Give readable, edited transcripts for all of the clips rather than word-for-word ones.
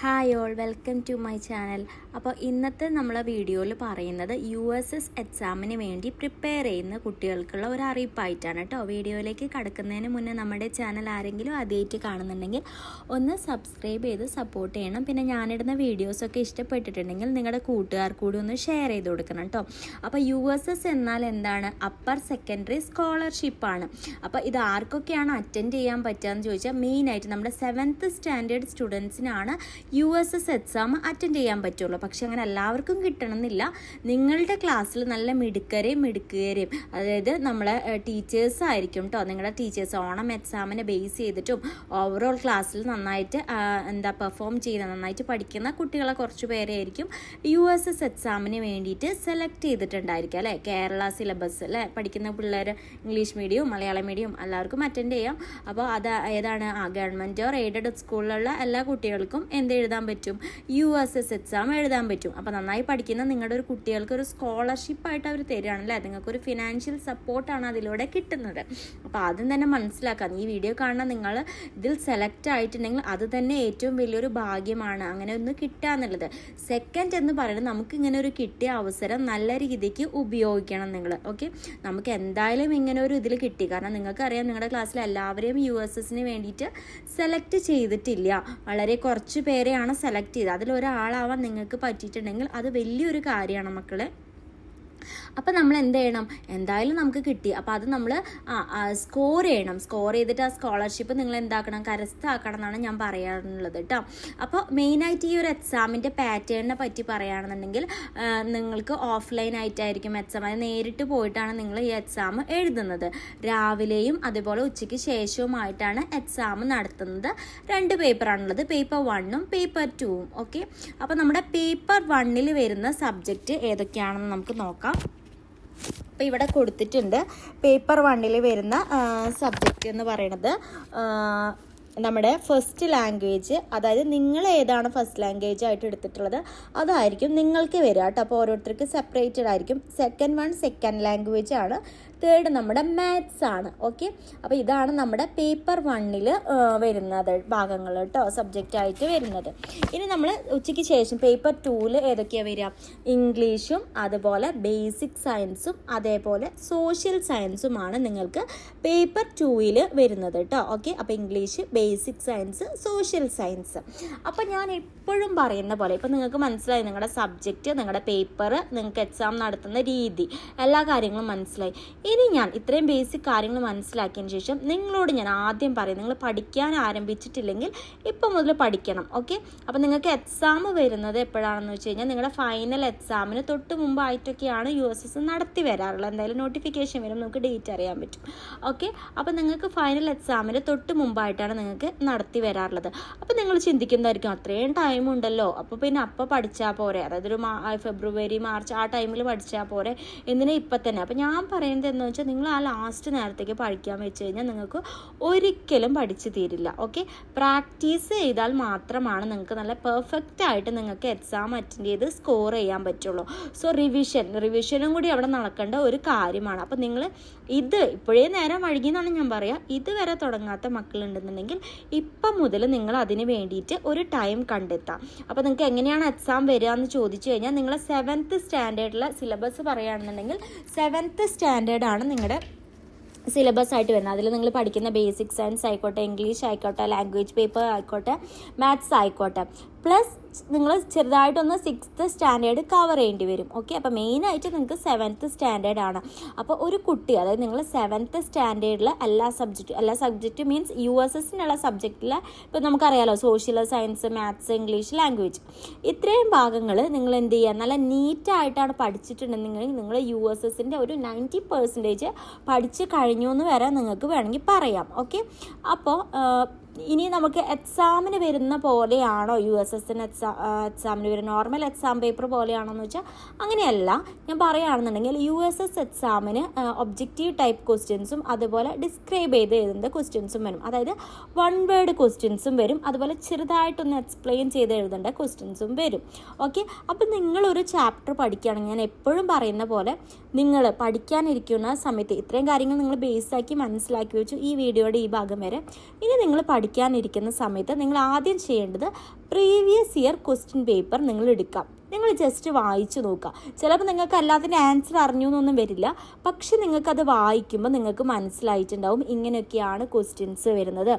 Hi all, welcome to my channel. അപ്പോൾ ഇന്നത്തെ നമ്മളെ വീഡിയോയിൽ പറയുന്നത് USS എക്സാമിന് വേണ്ടി പ്രിപ്പയർ ചെയ്യുന്ന കുട്ടികൾക്കുള്ള ഒരു അറിയിപ്പായിട്ടാണ് കേട്ടോ. വീഡിയോയിലേക്ക് കടക്കുന്നതിന് മുന്നേ നമ്മുടെ ചാനൽ ആരെങ്കിലും ആദ്യമായിട്ട് കാണുന്നുണ്ടെങ്കിൽ ഒന്ന് സബ്സ്ക്രൈബ് ചെയ്ത് സപ്പോർട്ട് ചെയ്യണം. പിന്നെ ഞാനിടുന്ന വീഡിയോസൊക്കെ ഇഷ്ടപ്പെട്ടിട്ടുണ്ടെങ്കിൽ നിങ്ങളുടെ കൂട്ടുകാർ കൂടി ഒന്ന് ഷെയർ ചെയ്ത് കൊടുക്കണം കേട്ടോ. അപ്പോൾ USS എന്നാൽ എന്താണ്? അപ്പർ സെക്കൻഡറി സ്കോളർഷിപ്പാണ്. അപ്പോൾ ഇത് ആർക്കൊക്കെയാണ് അറ്റൻഡ് ചെയ്യാൻ പറ്റുകയെന്ന് ചോദിച്ചാൽ മെയിനായിട്ട് നമ്മുടെ 7th സ്റ്റാൻഡേർഡ് സ്റ്റുഡൻസിനാണ് USS എക്സാം അറ്റൻഡ് ചെയ്യാൻ പറ്റുള്ളൂ. പക്ഷെ അങ്ങനെ എല്ലാവർക്കും കിട്ടണമെന്നില്ല. നിങ്ങളുടെ ക്ലാസ്സിൽ നല്ല മിടുക്കരെയും അതായത് നമ്മളെ ടീച്ചേഴ്സ് ആയിരിക്കും കേട്ടോ. നിങ്ങളുടെ ടീച്ചേഴ്സ് ഓണം എക്സാമിനെ ബേസ് ചെയ്തിട്ടും ഓവറോൾ ക്ലാസ്സിൽ നന്നായിട്ട് പെർഫോം ചെയ്യുന്ന നന്നായിട്ട് പഠിക്കുന്ന കുട്ടികളെ കുറച്ച് പേരെയായിരിക്കും USS എക്സാമിന് വേണ്ടിയിട്ട് സെലക്ട് ചെയ്തിട്ടുണ്ടായിരിക്കും അല്ലേ. കേരള സിലബസ് അല്ലേ പഠിക്കുന്ന പിള്ളേർ ഇംഗ്ലീഷ് മീഡിയവും മലയാളം മീഡിയവും എല്ലാവർക്കും അറ്റൻഡ് ചെയ്യാം. അപ്പോൾ അത് ഏതാണ് ഗവൺമെൻറ് ഓർ എയ്ഡഡ് സ്കൂളിലുള്ള എല്ലാ കുട്ടികൾക്കും എഴുതാൻ പറ്റും, USS എക്സാം എഴുതാൻ പറ്റും. അപ്പോൾ നന്നായി പഠിക്കുന്ന നിങ്ങളുടെ ഒരു കുട്ടികൾക്ക് ഒരു സ്കോളർഷിപ്പായിട്ട് അവർ തരികയാണല്ലേ. നിങ്ങൾക്കൊരു ഫിനാൻഷ്യൽ സപ്പോർട്ടാണ് അതിലൂടെ കിട്ടുന്നത്. അപ്പോൾ ആദ്യം തന്നെ മനസ്സിലാക്കാം, ഈ വീഡിയോ കാണുന്ന നിങ്ങൾ ഇതിൽ സെലക്ട് ആയിട്ടുണ്ടെങ്കിൽ അത് തന്നെ ഏറ്റവും വലിയൊരു ഭാഗ്യമാണ്, അങ്ങനെ ഒന്ന് കിട്ടുക എന്നുള്ളത്. സെക്കൻഡ് എന്ന് പറയുന്നത് നമുക്ക് ഇങ്ങനെ ഒരു കിട്ടിയ അവസരം നല്ല രീതിക്ക് ഉപയോഗിക്കണം നിങ്ങൾ. ഓക്കെ, നമുക്ക് എന്തായാലും ഇങ്ങനെ ഒരു ഇതിൽ കിട്ടി. കാരണം നിങ്ങൾക്കറിയാം നിങ്ങളുടെ ക്ലാസ്സിൽ എല്ലാവരെയും USSന് വേണ്ടിയിട്ട് സെലക്ട് ചെയ്തിട്ടില്ല. വളരെ കുറച്ച് പേരെയാണ് സെലക്ട് ചെയ്തത്. അതിലൊരാളാവാൻ നിങ്ങൾക്ക് പറ്റിയിട്ടുണ്ടെങ്കിൽ അത് വലിയൊരു കാര്യമാണ് മക്കളെ. അപ്പോൾ നമ്മൾ എന്ത് ചെയ്യണം? എന്തായാലും നമുക്ക് കിട്ടി. അപ്പോൾ അത് നമ്മൾ സ്കോർ ചെയ്യണം. സ്കോർ ചെയ്തിട്ട് ആ സ്കോളർഷിപ്പ് നിങ്ങൾ എന്താക്കണം? കരസ്ഥമാക്കണം എന്നാണ് ഞാൻ പറയാറുള്ളത് കേട്ടോ. അപ്പോൾ മെയിനായിട്ട് ഈ ഒരു എക്സാമിൻ്റെ പാറ്റേണിനെ പറ്റി പറയുകയാണെന്നുണ്ടെങ്കിൽ നിങ്ങൾക്ക് ഓഫ്ലൈൻ ആയിട്ടായിരിക്കും എക്സാം. അത് നേരിട്ട് പോയിട്ടാണ് നിങ്ങൾ ഈ എക്സാം എഴുതുന്നത്. രാവിലെയും അതുപോലെ ഉച്ചയ്ക്ക് ശേഷവുമായിട്ടാണ് എക്സാം നടത്തുന്നത്. 2 പേപ്പറാണുള്ളത്, പേപ്പർ 1ഉം പേപ്പർ 2ഉം. ഓക്കെ, അപ്പോൾ നമ്മുടെ പേപ്പർ 1ൽ വരുന്ന സബ്ജക്റ്റ് ഏതൊക്കെയാണെന്ന് നമുക്ക് നോക്കാം. അപ്പോൾ ഇവിടെ കൊടുത്തിട്ടുണ്ട്. പേപ്പർ 1ൽ വരുന്ന സബ്ജക്റ്റ് എന്ന് പറയുന്നത് നമ്മുടെ ഫസ്റ്റ് ലാംഗ്വേജ്, അതായത് നിങ്ങൾ ഏതാണ് ഫസ്റ്റ് ലാംഗ്വേജ് ആയിട്ട് എടുത്തിട്ടുള്ളത് അതായിരിക്കും നിങ്ങൾക്ക് വരിക കേട്ടോ. അപ്പോൾ ഓരോരുത്തർക്ക് സെപ്പറേറ്റഡ് ആയിരിക്കും. സെക്കൻഡ് ലാംഗ്വേജ് ആണ്. തേർഡ് നമ്മുടെ മാത്സ് ആണ്. ഓക്കെ, അപ്പോൾ ഇതാണ് നമ്മുടെ പേപ്പർ 1ൽ വരുന്നത് ഭാഗങ്ങൾ കേട്ടോ, സബ്ജക്റ്റായിട്ട് വരുന്നത്. ഇനി നമ്മൾ ഉച്ചയ്ക്ക് ശേഷം പേപ്പർ 2ൽ ഏതൊക്കെയാണ് വരിക? ഇംഗ്ലീഷും അതുപോലെ ബേസിക് സയൻസും അതേപോലെ സോഷ്യൽ സയൻസുമാണ് നിങ്ങൾക്ക് പേപ്പർ 2ൽ വരുന്നത് കേട്ടോ. ഓക്കെ, അപ്പോൾ English, basic science, social science. അപ്പോൾ ഞാൻ എപ്പോഴും പറയുന്ന പോലെ ഇപ്പോൾ നിങ്ങൾക്ക് മനസ്സിലായി നിങ്ങളുടെ സബ്ജക്റ്റ്, നിങ്ങളുടെ പേപ്പർ, നിങ്ങൾക്ക് എക്സാം നടത്തുന്ന രീതി, എല്ലാ കാര്യങ്ങളും മനസ്സിലായി. ഇനി ഞാൻ ഇത്രയും ബേസിക് കാര്യങ്ങൾ മനസ്സിലാക്കിയതിന് ശേഷം നിങ്ങളോട് ഞാൻ ആദ്യം പറയും, നിങ്ങൾ പഠിക്കാൻ ആരംഭിച്ചിട്ടില്ലെങ്കിൽ ഇപ്പം മുതൽ പഠിക്കണം. ഓക്കെ, അപ്പോൾ നിങ്ങൾക്ക് എക്സാം വരുന്നത് എപ്പോഴാണെന്ന് വെച്ച് കഴിഞ്ഞാൽ നിങ്ങളുടെ ഫൈനൽ എക്സാമിന് തൊട്ട് മുമ്പായിട്ടൊക്കെയാണ് USS നടത്തി വരാറുള്ളത്. എന്തായാലും നോട്ടിഫിക്കേഷൻ വരും, നമുക്ക് ഡേറ്റ് അറിയാൻ പറ്റും. ഓക്കെ, അപ്പോൾ നിങ്ങൾക്ക് ഫൈനൽ എക്സാമിന് തൊട്ട് മുമ്പായിട്ടാണ് നിങ്ങൾക്ക് നടത്തി വരാറുള്ളത്. അപ്പോൾ നിങ്ങൾ ചിന്തിക്കുന്നതായിരിക്കും അത്രയും ടൈം ഉണ്ടല്ലോ, അപ്പോൾ പിന്നെ അപ്പോൾ പഠിച്ചാൽ പോരെ, അതായത് ഒരു ഫെബ്രുവരി മാർച്ച് ആ ടൈമിൽ പഠിച്ചാൽ പോരെ, എന്തിനാ ഇപ്പം തന്നെ? അപ്പോൾ ഞാൻ പറയുന്നത് എന്ന് വെച്ചാൽ നിങ്ങൾ ആ ലാസ്റ്റ് നേരത്തേക്ക് പഠിക്കാൻ വെച്ച് കഴിഞ്ഞാൽ നിങ്ങൾക്ക് ഒരിക്കലും പഠിച്ചു തീരില്ല. ഓക്കെ, പ്രാക്ടീസ് ചെയ്താൽ മാത്രമാണ് നിങ്ങൾക്ക് നല്ല പെർഫെക്റ്റ് ആയിട്ട് നിങ്ങൾക്ക് എക്സാം അറ്റൻഡ് ചെയ്ത് സ്കോർ ചെയ്യാൻ പറ്റുള്ളൂ. സോ റിവിഷനും കൂടി അവിടെ നടക്കേണ്ട ഒരു കാര്യമാണ്. അപ്പോൾ നിങ്ങൾ ഇത് ഇപ്പോഴേ നേരം വൈകിയെന്നാണ് ഞാൻ പറയുക. ഇതുവരെ തുടങ്ങാത്ത മക്കളുണ്ടെന്നുണ്ടെങ്കിൽ ഇപ്പം മുതൽ നിങ്ങൾ അതിന് വേണ്ടിയിട്ട് ഒരു ടൈം കണ്ടെത്താം. അപ്പോൾ നിങ്ങൾക്ക് എങ്ങനെയാണ് എക്സാം വരിക എന്ന് ചോദിച്ചു കഴിഞ്ഞാൽ നിങ്ങൾ 7th സ്റ്റാൻഡേർഡിലെ സിലബസ് പറയുകയാണെന്നുണ്ടെങ്കിൽ 7th സ്റ്റാൻഡേർഡാണ് നിങ്ങളുടെ സിലബസ് ആയിട്ട് വരുന്നത്. അതിൽ നിങ്ങൾ പഠിക്കുന്ന ബേസിക് സയൻസ് ആയിക്കോട്ടെ, ഇംഗ്ലീഷ് ആയിക്കോട്ടെ, ലാംഗ്വേജ് പേപ്പർ ആയിക്കോട്ടെ, മാത്സ് ആയിക്കോട്ടെ, പ്ലസ് നിങ്ങൾ ചെറുതായിട്ടൊന്ന് 6th സ്റ്റാൻഡേർഡ് കവർ ചെയ്യേണ്ടി വരും. ഓക്കെ, അപ്പോൾ മെയിനായിട്ട് നിങ്ങൾക്ക് 7th സ്റ്റാൻഡേർഡ് ആണ്. അപ്പോൾ ഒരു കുട്ടി, അതായത് നിങ്ങൾ 7th സ്റ്റാൻഡേർഡിൽ എല്ലാ സബ്ജക്റ്റ് മീൻസ് USSനുള്ള സബ്ജക്റ്റിൽ ഇപ്പോൾ നമുക്കറിയാലോ social science, maths, English, language, ഇത്രയും ഭാഗങ്ങൾ നിങ്ങൾ എന്ത് ചെയ്യുക, നല്ല നീറ്റായിട്ടാണ് പഠിച്ചിട്ടുണ്ടെങ്കിൽ നിങ്ങൾ USSൻ്റെ ഒരു 90% പഠിച്ച് കഴിഞ്ഞു എന്ന് വരെ നിങ്ങൾക്ക് വേണമെങ്കിൽ പറയാം. ഓക്കെ, അപ്പോൾ ഇനി നമുക്ക് എക്സാമിന് വരുന്ന പോലെയാണോ USSന് എക്സാമിന് വരുന്ന നോർമൽ എക്സാം പേപ്പർ പോലെയാണോ എന്ന് വെച്ചാൽ അങ്ങനെയല്ല. ഞാൻ പറയുകയാണെന്നുണ്ടെങ്കിൽ USS എക്സാമിന് ഒബ്ജക്റ്റീവ് ടൈപ്പ് ക്വസ്റ്റ്യൻസും അതുപോലെ ഡിസ്ക്രൈബ് ചെയ്ത് എഴുതുന്ന ക്വസ്റ്റ്യൻസും വരും. അതായത് 1 വേർഡ് ക്വസ്റ്റ്യൻസും വരും, അതുപോലെ ചെറുതായിട്ടൊന്ന് എക്സ്പ്ലെയിൻ ചെയ്ത് എഴുതേണ്ട ക്വസ്റ്റ്യൻസും വരും. ഓക്കെ, അപ്പോൾ നിങ്ങളൊരു ചാപ്റ്റർ പഠിക്കുകയാണെങ്കിൽ ഞാൻ എപ്പോഴും പറയുന്ന പോലെ നിങ്ങൾ പഠിക്കാനിരിക്കുന്ന സമയത്ത് ഇത്രയും കാര്യങ്ങൾ നിങ്ങൾ ബേസാക്കി മനസ്സിലാക്കി വെച്ചു ഈ വീഡിയോയുടെ ഈ ഭാഗം വരെ. ഇനി നിങ്ങൾ പഠിക്കാനിരിക്കുന്ന സമയത്ത് നിങ്ങൾ ആദ്യം ചെയ്യേണ്ടത് പ്രീവിയസ് ഇയർ ക്വസ്റ്റ്യൻ പേപ്പർ നിങ്ങൾ എടുക്കാം. നിങ്ങൾ ജസ്റ്റ് വായിച്ചു നോക്കുക. ചിലപ്പോൾ നിങ്ങൾക്ക് എല്ലാത്തിൻ്റെ ആൻസർ അറിഞ്ഞു എന്നൊന്നും വരില്ല, പക്ഷെ നിങ്ങൾക്കത് വായിക്കുമ്പോൾ നിങ്ങൾക്ക് മനസ്സിലായിട്ടുണ്ടാവും ഇങ്ങനെയൊക്കെയാണ് ക്വസ്റ്റ്യൻസ് വരുന്നത്,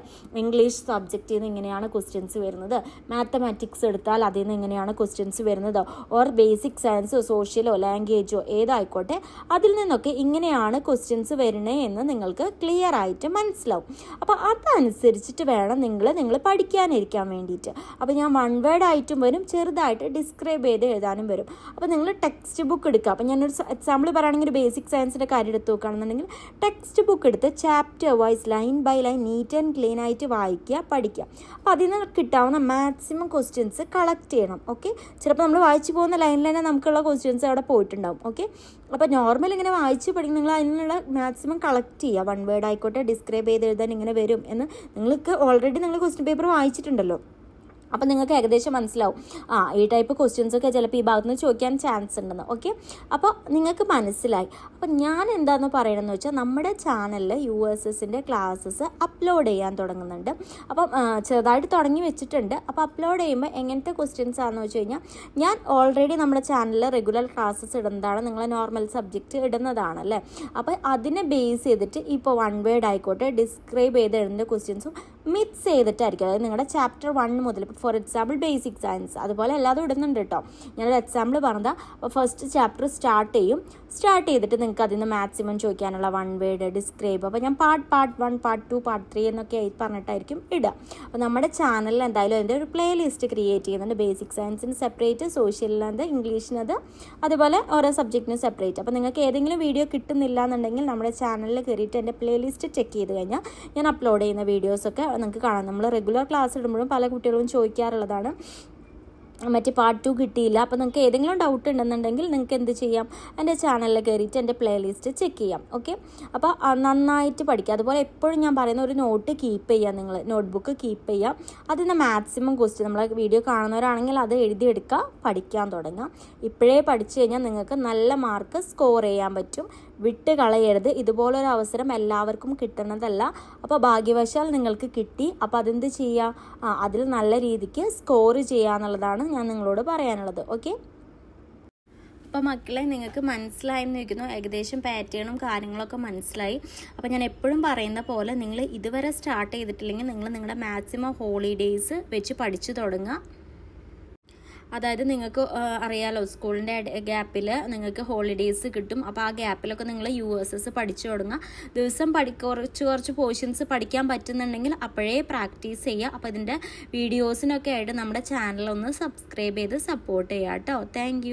ഇംഗ്ലീഷ് സബ്ജക്റ്റിൽ നിന്ന് ഇങ്ങനെയാണ് ക്വസ്റ്റ്യൻസ് വരുന്നത്, മാത്തമാറ്റിക്സ് എടുത്താൽ അതിൽ നിന്ന് ഇങ്ങനെയാണ് ക്വസ്റ്റ്യൻസ് വരുന്നത്, ഓർ ബേസിക് സയൻസോ സോഷ്യലോ ലാംഗ്വേജോ ഏതായിക്കോട്ടെ അതിൽ നിന്നൊക്കെ ഇങ്ങനെയാണ് ക്വസ്റ്റ്യൻസ് വരുന്നത് എന്ന് നിങ്ങൾക്ക് ക്ലിയർ ആയിട്ട് മനസ്സിലാവും. അപ്പോൾ അതനുസരിച്ചിട്ട് വേണം നിങ്ങൾ പഠിക്കാനിരിക്കാൻ വേണ്ടിയിട്ട്. അപ്പോൾ ഞാൻ വൺ വേർഡ് ആയിട്ടും വരും, ചെറുതായിട്ട് ഡിസ്ക്രൈബ് ചെയ്ത് എഴുതാനും വരും. അപ്പോൾ നിങ്ങൾ ടെക്സ്റ്റ് ബുക്ക് എടുക്കുക. അപ്പോൾ ഞാനൊരു എക്സാമ്പിൾ പറയുകയാണെങ്കിൽ ഒരു ബേസിക് സയൻസിൻ്റെ കാര്യം എടുത്ത് നോക്കുകയാണെന്നുണ്ടെങ്കിൽ ടെക്സ്റ്റ് ബുക്ക് എടുത്ത് chapter wise line by line neat and clean ആയിട്ട് വായിക്കുക, പഠിക്കുക. അപ്പോൾ അതിൽ നിന്ന് കിട്ടാവുന്ന മാക്സിമം ക്വസ്റ്റ്യൻസ് കളക്ട് ചെയ്യണം. ഓക്കെ, ചിലപ്പോൾ നമ്മൾ വായിച്ചു പോകുന്ന ലൈനിൽ തന്നെ നമുക്കുള്ള ക്വസ്റ്റ്യൻസ് അവിടെ പോയിട്ടുണ്ടാവും. ഓക്കെ, അപ്പോൾ നോർമൽ ഇങ്ങനെ വായിച്ച് പഠിക്കും, നിങ്ങൾ അതിനുള്ള മാക്സിമം കളക്ട് ചെയ്യുക. വൺ വേർഡ് ആയിക്കോട്ടെ ഡിസ്ക്രൈബ് ചെയ്ത് എഴുതാൻ ഇങ്ങനെ വരും എന്ന് നിങ്ങൾക്ക് ഓൾറെഡി നിങ്ങൾ ക്വസ്റ്റ്യൻ പേപ്പർ വായിച്ചിട്ടുണ്ടല്ലോ. അപ്പോൾ നിങ്ങൾക്ക് ഏകദേശം മനസ്സിലാവും ഈ ടൈപ്പ് ക്വസ്റ്റ്യൻസൊക്കെ ചിലപ്പോൾ ഈ ഭാഗത്ത് നിന്ന് ചോദിക്കാൻ ചാൻസ് ഉണ്ടെന്ന്. ഓക്കെ, അപ്പോൾ നിങ്ങൾക്ക് മനസ്സിലായി. അപ്പോൾ ഞാൻ എന്താണെന്ന് പറയണമെന്ന് വെച്ചാൽ നമ്മുടെ ചാനലിൽ USSൻ്റെ ക്ലാസ്സസ് അപ്ലോഡ് ചെയ്യാൻ തുടങ്ങുന്നുണ്ട്. അപ്പം ചെറുതായിട്ട് തുടങ്ങി വെച്ചിട്ടുണ്ട്. അപ്പോൾ അപ്ലോഡ് ചെയ്യുമ്പോൾ എങ്ങനത്തെ ക്വസ്റ്റ്യൻസ് ആണെന്ന് വെച്ച് കഴിഞ്ഞാൽ ഞാൻ ഓൾറെഡി നമ്മുടെ ചാനലിൽ റെഗുലർ ക്ലാസ്സസ് ഇടുന്നതാണ്, നിങ്ങളെ നോർമൽ സബ്ജക്റ്റ് ഇടുന്നതാണല്ലേ. അപ്പോൾ അതിനെ ബേസ് ചെയ്തിട്ട് ഇപ്പോൾ വൺ വേർഡ് ആയിക്കോട്ടെ ഡിസ്ക്രൈബ് ചെയ്ത് എഴുതുന്ന ക്വസ്റ്റ്യൻസും മിക്സ് ചെയ്തിട്ടായിരിക്കും. അതായത് നിങ്ങളുടെ ചാപ്റ്റർ 1 മുതൽ ഫോർ എക്സാമ്പിൾ ബേസിക് സയൻസ് അതുപോലെ എല്ലാതും ഇടുന്നുണ്ട് കേട്ടോ. ഞാനൊരു എക്സാമ്പിൾ പറഞ്ഞാൽ അപ്പോൾ ഫസ്റ്റ് ചാപ്റ്റർ സ്റ്റാർട്ട് ചെയ്തിട്ട് നിങ്ങൾക്ക് അതിൽ നിന്ന് മാക്സിമം ചോദിക്കാനുള്ള വൺ വേർഡ് ഡിസ്ക്രൈബ്. അപ്പോൾ ഞാൻ പാർട്ട് 1 പാർട്ട് 2 പാർട്ട് 3 എന്നൊക്കെ പറഞ്ഞിട്ടായിരിക്കും ഇടുക. അപ്പോൾ നമ്മുടെ ചാനലിൽ എന്തായാലും അതിൻ്റെ ഒരു പ്ലേ ലിസ്റ്റ് ക്രിയേറ്റ് ചെയ്യുന്നുണ്ട്. ബേസിക് സയൻസിന് സെപ്പറേറ്റ്, സോഷ്യലിനത്, ഇംഗ്ലീഷിനത്, അതുപോലെ ഓരോ സബ്ജക്റ്റിന് സെപ്പറേറ്റ്. അപ്പോൾ നിങ്ങൾക്ക് ഏതെങ്കിലും വീഡിയോ കിട്ടുന്നില്ല എന്നുണ്ടെങ്കിൽ നമ്മുടെ ചാനലിൽ കയറിയിട്ട് എൻ്റെ പ്ലേ ലിസ്റ്റ് ചെക്ക് ചെയ്ത് കഴിഞ്ഞാൽ ഞാൻ അപ്ലോഡ് ചെയ്യുന്ന വീഡിയോസൊക്കെ നിങ്ങൾക്ക് കാണാം. നമ്മൾ റെഗുലർ ക്ലാസ് ഇടുമ്പോഴും പല കുട്ടികളും ചോദിക്കാറുള്ളതാണ് മറ്റേ പാർട്ട് 2 കിട്ടിയില്ല. അപ്പോൾ നിങ്ങൾക്ക് ഏതെങ്കിലും ഡൗട്ട് ഉണ്ടെന്നുണ്ടെങ്കിൽ നിങ്ങൾക്ക് എന്ത് ചെയ്യാം, എൻ്റെ ചാനലിൽ കയറിയിട്ട് എൻ്റെ പ്ലേ ലിസ്റ്റ് ചെക്ക് ചെയ്യാം. ഓക്കെ, അപ്പോൾ നന്നായിട്ട് പഠിക്കുക. അതുപോലെ എപ്പോഴും ഞാൻ പറയുന്ന ഒരു നോട്ട് കീപ്പ് ചെയ്യുക, നിങ്ങൾ നോട്ട്ബുക്ക് കീപ്പ് ചെയ്യുക. അതിൽ നിന്ന് മാക്സിമം ക്വസ്റ്റ്യൻ നമ്മളെ വീഡിയോ കാണുന്നവരാണെങ്കിൽ അത് എഴുതിയെടുക്കുക, പഠിക്കാൻ തുടങ്ങുക. ഇപ്പോഴേ പഠിച്ചു കഴിഞ്ഞാൽ നിങ്ങൾക്ക് നല്ല മാർക്ക് സ്കോർ ചെയ്യാൻ പറ്റും. വിട്ട് കളയരുത്. ഇതുപോലൊരു അവസരം എല്ലാവർക്കും കിട്ടുന്നതല്ല. അപ്പോൾ ഭാഗ്യവശാൽ നിങ്ങൾക്ക് കിട്ടി. അപ്പോൾ അതെന്ത് ചെയ്യുക, അതിൽ നല്ല രീതിക്ക് സ്കോർ ചെയ്യുക എന്നുള്ളതാണ് ഞാൻ നിങ്ങളോട് പറയാനുള്ളത്. ഓക്കെ, അപ്പോൾ മക്കളെ നിങ്ങൾക്ക് മനസ്സിലായെന്ന് വയ്ക്കുന്നു. ഏകദേശം പാറ്റേണും കാര്യങ്ങളൊക്കെ മനസ്സിലായി. അപ്പോൾ ഞാൻ എപ്പോഴും പറയുന്ന പോലെ നിങ്ങൾ ഇതുവരെ സ്റ്റാർട്ട് ചെയ്തിട്ടില്ലെങ്കിൽ നിങ്ങൾ നിങ്ങളുടെ മാക്സിമം ഹോളിഡേയ്സ് വെച്ച് പഠിച്ചു തുടങ്ങുക. അതായത് നിങ്ങൾക്ക് അറിയാലോ സ്കൂളിൻ്റെ ഗ്യാപ്പിൽ നിങ്ങൾക്ക് ഹോളിഡേയ്സ് കിട്ടും. അപ്പോൾ ആ ഗ്യാപ്പിലൊക്കെ നിങ്ങൾ USS പഠിച്ചു തുടങ്ങുക. ദിവസം കുറച്ച് പോർഷൻസ് പഠിക്കാൻ പറ്റുന്നുണ്ടെങ്കിൽ അപ്പോഴേ പ്രാക്ടീസ് ചെയ്യുക. അപ്പോൾ ഇതിൻ്റെ വീഡിയോസിനൊക്കെ ആയിട്ട് നമ്മുടെ ചാനലൊന്ന് സബ്സ്ക്രൈബ് ചെയ്ത് സപ്പോർട്ട് ചെയ്യുക കേട്ടോ. താങ്ക്